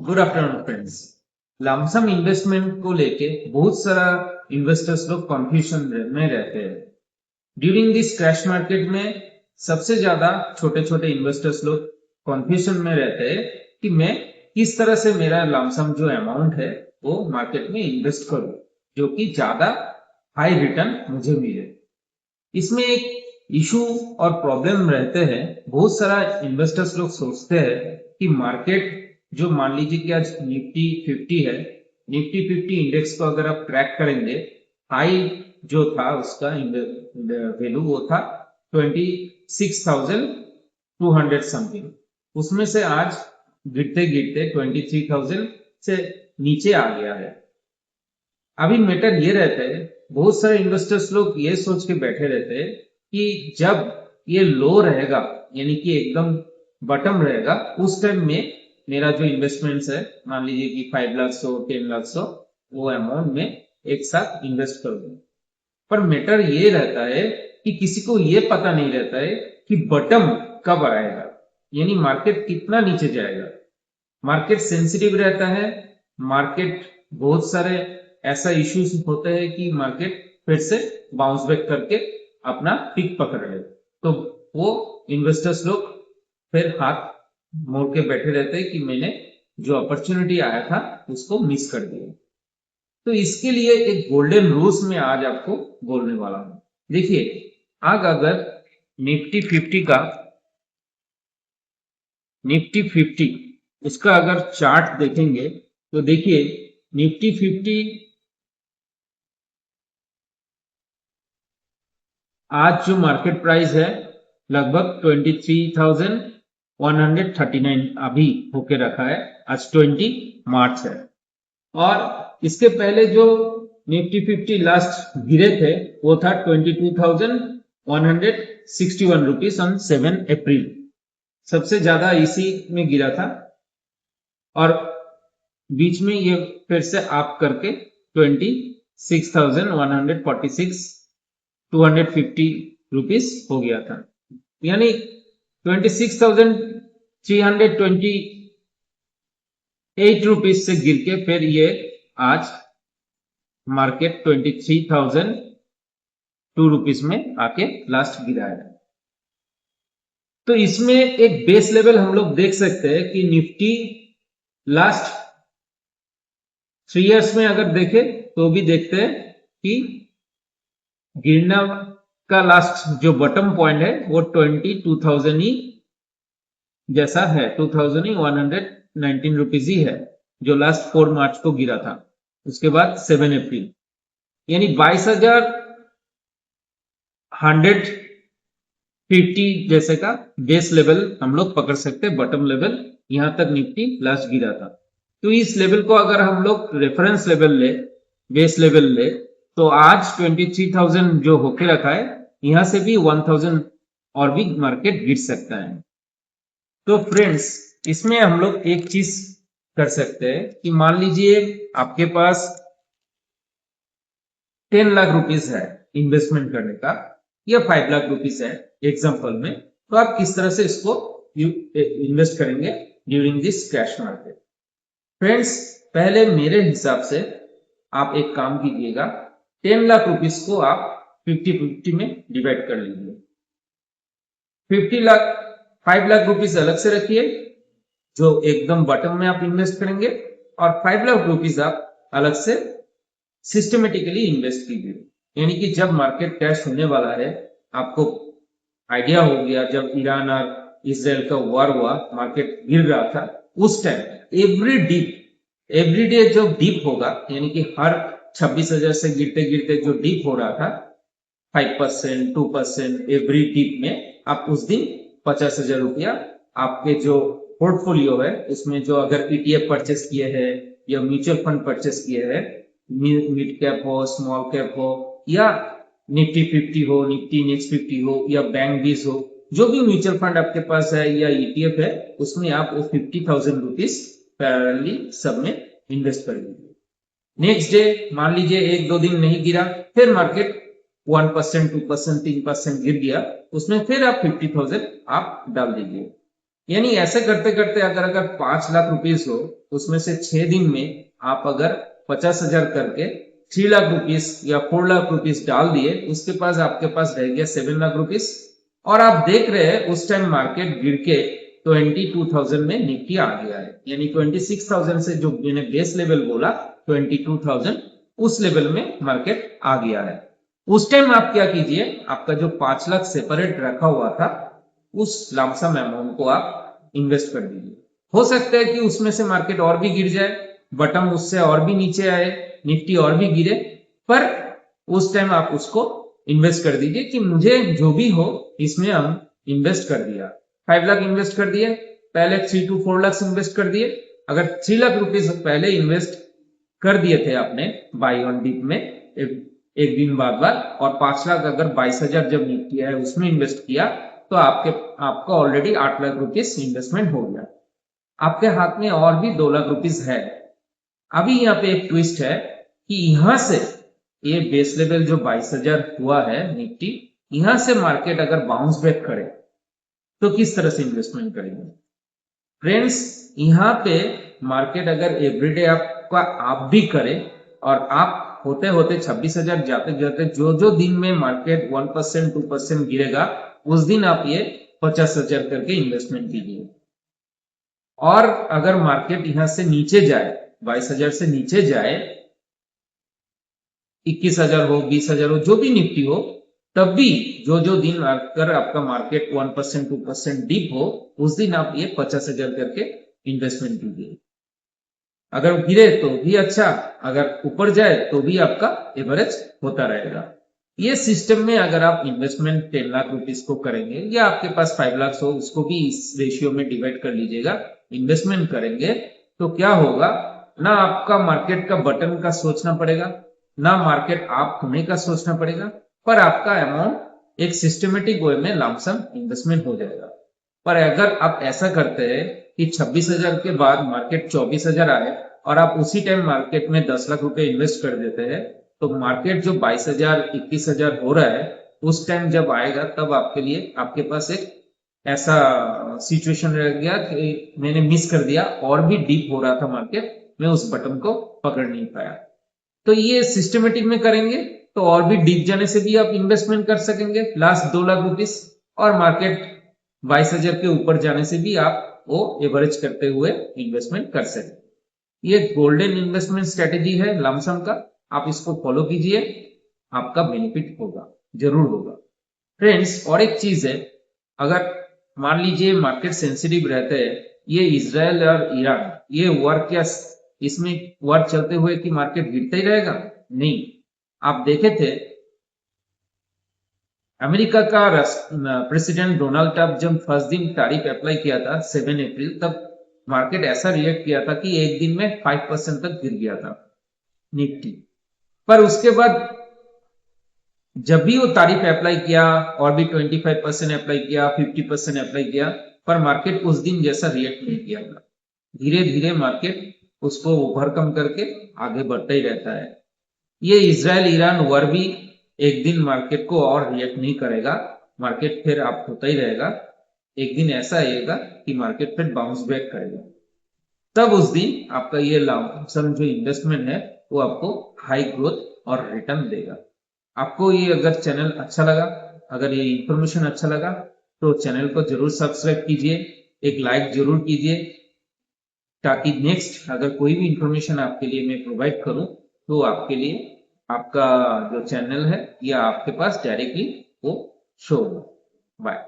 Good afternoon friends. Lump sum investment को लेके बहुत सारा इन्वेस्टर्स लोग कंफ्यूजन में रहते हैं। ड्यूरिंग दिस क्रैश मार्केट में सबसे ज्यादा छोटे छोटे इन्वेस्टर्स लोग कंफ्यूजन में रहते हैं कि मैं किस तरह से मेरा लमसम जो अमाउंट है वो मार्केट में इन्वेस्ट करूं जो कि ज्यादा हाई रिटर्न मुझे मिले। इसमें एक इशू और प्रॉब्लम रहते हैं। बहुत सारा इन्वेस्टर्स लोग सोचते हैं कि मार्केट जो मान लीजिए कि आज निफ्टी 50 है, निफ्टी 50 इंडेक्स को अगर आप ट्रैक करेंगे, हाई जो था उसका वैल्यू वो था 26,200 समथिंग। उसमें से आज गिरते गिरते 23,000 से नीचे आ गया है। अभी मैटर ये रहता है, बहुत सारे इन्वेस्टर्स लोग ये सोच के बैठे रहते हैं कि जब ये लो रहेगा यानी कि एकदम बटम रहेगा उस टाइम में मेरा जो इन्वेस्टमेंट्स है, मान लीजिए कि 5 लाख हो 10 लाख हो, वो अमाउंट में एक साथ इन्वेस्ट कर दूं। पर मैटर ये रहता है कि किसी को ये पता नहीं रहता है कि बटम कब आएगा, यानी मार्केट कितना नीचे जाएगा। मार्केट सेंसिटिव रहता है। मार्केट बहुत सारे ऐसा इश्यूज होते हैं कि मार्केट फिर से बाउंस बैक करके अपना पिक पकड़ ले, तो वो इन्वेस्टर्स लोग फिर हाथ मोड़ के बैठे रहते हैं कि मैंने जो अपॉर्चुनिटी आया था उसको मिस कर दिया। तो इसके लिए एक गोल्डन रूल्स में आज आपको बोलने वाला हूं। देखिए, आज अगर निफ्टी 50 इसका अगर चार्ट देखेंगे तो देखिए, निफ्टी 50 आज जो मार्केट प्राइस है लगभग 23,139 अभी होके रखा है। आज 20 मार्च है और इसके पहले जो निफ्टी 50 लास्ट गिरे थे वो था 22,161 रुपीज ऑन 7 अप्रैल। सबसे ज्यादा इसी में गिरा था और बीच में ये फिर से अप करके 26,146 250 रुपीज हो गया था, यानी 26,328 रुपीज से गिर के फिर ये आज मार्केट 23,002 रुपीज में आके लास्ट गिरा है। तो इसमें एक बेस लेवल हम लोग देख सकते हैं कि निफ्टी लास्ट 3 इयर्स में अगर देखें तो भी देखते हैं कि गिरना का लास्ट जो बॉटम पॉइंट है वो 22,000 ही जैसा है, 2,119 रुपीज ही है जो लास्ट 4 मार्च को गिरा था। उसके बाद 7 अप्रैल, यानी 22,150 जैसे का बेस लेवल हम लोग पकड़ सकते हैं। बॉटम लेवल यहां तक निफ्टी लास्ट गिरा था। तो इस लेवल को अगर हम लोग रेफरेंस लेवल ले, बेस लेवल ले, तो आज 23,000 जो होके रखा है यहां से भी 1,000 और भी मार्केट गिर सकता है। तो फ्रेंड्स, इसमें हम लोग एक चीज कर सकते हैं कि मान लीजिए आपके पास 10 लाख रुपीस है इन्वेस्टमेंट करने का या 5 लाख रुपीस है एग्जांपल में, तो आप किस तरह से इसको इन्वेस्ट करेंगे during this crash market. Friends, पहले मेरे हिसाब से आप एक काम कीजिएगा, 10 लाख रुपीस को आप 50-50 में डिवाइड कर लीजिए। 5 लाख रुपीस अलग से रखिए जो एकदम बॉटम में आप इन्वेस्ट करेंगे, और 5 लाख रुपीस आप अलग से सिस्टमेटिकली इन्वेस्ट कीजिए। यानी कि जब मार्केट क्रैश होने वाला है, आपको आइडिया हो गया जब ईरान और इसराइल का वॉर हुआ, मार्केट गिर रहा था, उस टाइम एवरी डे जो डीप होगा, यानी कि हर 26,000 से गिरते गिरते जो डीप हो रहा था 5% 2% एवरी डीप में, आप उस दिन 50,000 रुपया आपके जो पोर्टफोलियो है उसमें जो अगर ETF परचेस किए हैं या म्यूचुअल फंड परचेस किए हैं, मिड कैप हो, स्मॉल कैप हो, या निफ्टी 50 हो, निफ्टी नेक्स्ट 50 हो, या बैंक बीस हो, जो भी म्यूचुअल फंड आपके पास है या ETF है, उसमें आप वो 50,000 रुपीज पैरेलली सब में इन्वेस्ट कर लीजिए। नेक्स्ट डे मान लीजिए 1-2 दिन नहीं गिरा, फिर मार्केट 1% 2% 3% गिर गया, उसमें फिर आप 50,000 आप डाल दीजिए। यानी ऐसे करते करते अगर 5 लाख रुपीस हो, उसमें से 6 दिन में आप अगर 50,000 करके 3 लाख रुपीस या 4 लाख रुपीस डाल दिए, उसके पास आपके पास रह गया 7 लाख रुपीस। और आप देख रहे हैं उस टाइम मार्केट गिर के 22,000 में निफ्टी आ गया है, यानी 26,000 से जो मैंने बेस लेवल बोला 22,000, उस लेवल में मार्केट आ गया है। उस टाइम आप क्या कीजिए, आपका जो 5 लाख सेपरेट रखा हुआ था, उस लमसम अमाउंट को आप इन्वेस्ट कर दीजिए। हो सकता है कि उसमें से मार्केट और भी गिर जाए, बटन उससे और भी नीचे आए, निफ्टी और भी गिरे, पर उस टाइम आप उसको इन्वेस्ट कर दीजिए कि मुझे जो भी हो इसमें हम इन्वेस्ट कर दिया। 5 लाख इन्वेस्ट कर दिए, पहले 3 to 4 लाख इन्वेस्ट कर दिए। अगर 3 लाख रुपीज पहले इन्वेस्ट कर दिए थे आपने बाई ऑन डिप में एक दिन बाद और 5 लाख अगर 22,000 जब निफ्टी है उसमें इन्वेस्ट किया, तो आपका ऑलरेडी 8 लाख रुपीस इन्वेस्टमेंट हो गया। आपके हाथ में और भी 2 लाख रुपीस है। अभी यहाँ पे एक ट्विस्ट है कि यहां से ये बेस लेवल जो 22,000 हुआ है निफ्टी, यहां से मार्केट अगर बाउंस बैक करे तो किस तरह से इन्वेस्टमेंट करेंगे फ्रेंड्स। यहाँ पे मार्केट अगर एवरीडे आपका आप भी करें और आप होते होते 26,000 जाते जाते जो दिन में मार्केट 1% 2% गिरेगा, उस दिन आप ये 50,000 करके इन्वेस्टमेंट कीजिए। और अगर मार्केट यहां से नीचे जाए, 22,000 से नीचे जाए, 21,000 हो, 20,000 हो, जो भी निफ्टी हो, तब भी जो दिन अगर आपका मार्केट 1% 2% डिप हो, उस दिन आप ये 50,000 करके इन्वेस्टमेंट कीजिए। अगर गिरे तो भी अच्छा, अगर ऊपर जाए तो भी आपका एवरेज होता रहेगा। ये सिस्टम में अगर आप इन्वेस्टमेंट 10 लाख रुपीस को करेंगे या आपके पास 5 लाख हो, उसको भी इस रेशियो में डिवाइड कर लीजिएगा, इन्वेस्टमेंट करेंगे तो क्या होगा ना, आपका मार्केट का बटन का सोचना पड़ेगा, ना मार्केट आप होने का सोचना पड़ेगा, पर आपका अमाउंट एक सिस्टमेटिक वे में लमसम इन्वेस्टमेंट हो जाएगा। पर अगर आप ऐसा करते हैं कि 26,000 के बाद मार्केट 24,000 आए और आप उसी टाइम मार्केट में 10 लाख रुपए इन्वेस्ट कर देते हैं, तो मार्केट जो 22,000 21,000 हो रहा है, उस टाइम जब आएगा तब आपके लिए आपके पास एक ऐसा सिचुएशन रह गया कि मैंने मिस कर दिया, और भी डीप हो रहा था मार्केट, मैं उस बटन को पकड़ नहीं पाया। तो ये सिस्टमेटिक में करेंगे तो और भी डीप जाने से भी आप इन्वेस्टमेंट कर सकेंगे लास्ट 2 लाख रुपीस, और मार्केट 22,000 के ऊपर जाने से भी आप वो एवरेज करते हुए इन्वेस्टमेंट कर सकते। ये गोल्डन इन्वेस्टमेंट स्ट्रेटेजी है लमसम का, आप इसको फॉलो कीजिए, आपका बेनिफिट होगा, जरूर होगा फ्रेंड्स। और एक चीज है, अगर मान लीजिए मार्केट सेंसिटिव रहते हैं, ये इजराइल और ईरान, ये वॉर क्या, इसमें वॉर चलते हुए कि मार्केट गिरता ही रहेगा? नहीं। आप देखे थे अमेरिका का प्रेसिडेंट डोनाल्ड ट्रंप जब फर्स्ट दिन तारीफ अप्लाई किया था 7 अप्रैल, तब मार्केट ऐसा रिएक्ट किया था कि एक दिन में 5% तक गिर गया था निफ्टी। पर उसके बाद जब भी वो तारीफ अप्लाई किया और भी 25% अप्लाई किया, 50% अप्लाई किया, पर मार्केट उस दिन जैसा रिएक्ट नहीं किया था। धीरे धीरे मार्केट उसको ओवरकम करके आगे बढ़ता ही रहता है। ये इजराइल ईरान वॉर भी एक दिन मार्केट को और रिएक्ट नहीं करेगा, मार्केट फिर आप होता ही रहेगा। एक दिन ऐसा आएगा कि मार्केट फिर बाउंस बैक करेगा, तब उस दिन आपका ये लमसम जो इन्वेस्टमेंट है वो आपको हाई ग्रोथ और रिटर्न देगा। आपको ये अगर चैनल अच्छा लगा, अगर ये इंफॉर्मेशन अच्छा लगा, तो चैनल को जरूर सब्सक्राइब कीजिए, एक लाइक जरूर कीजिए, ताकि नेक्स्ट अगर कोई भी इंफॉर्मेशन आपके लिए मैं प्रोवाइड करूं तो आपके लिए आपका जो चैनल है या आपके पास डायरेक्टली वो शो होगा। बाय।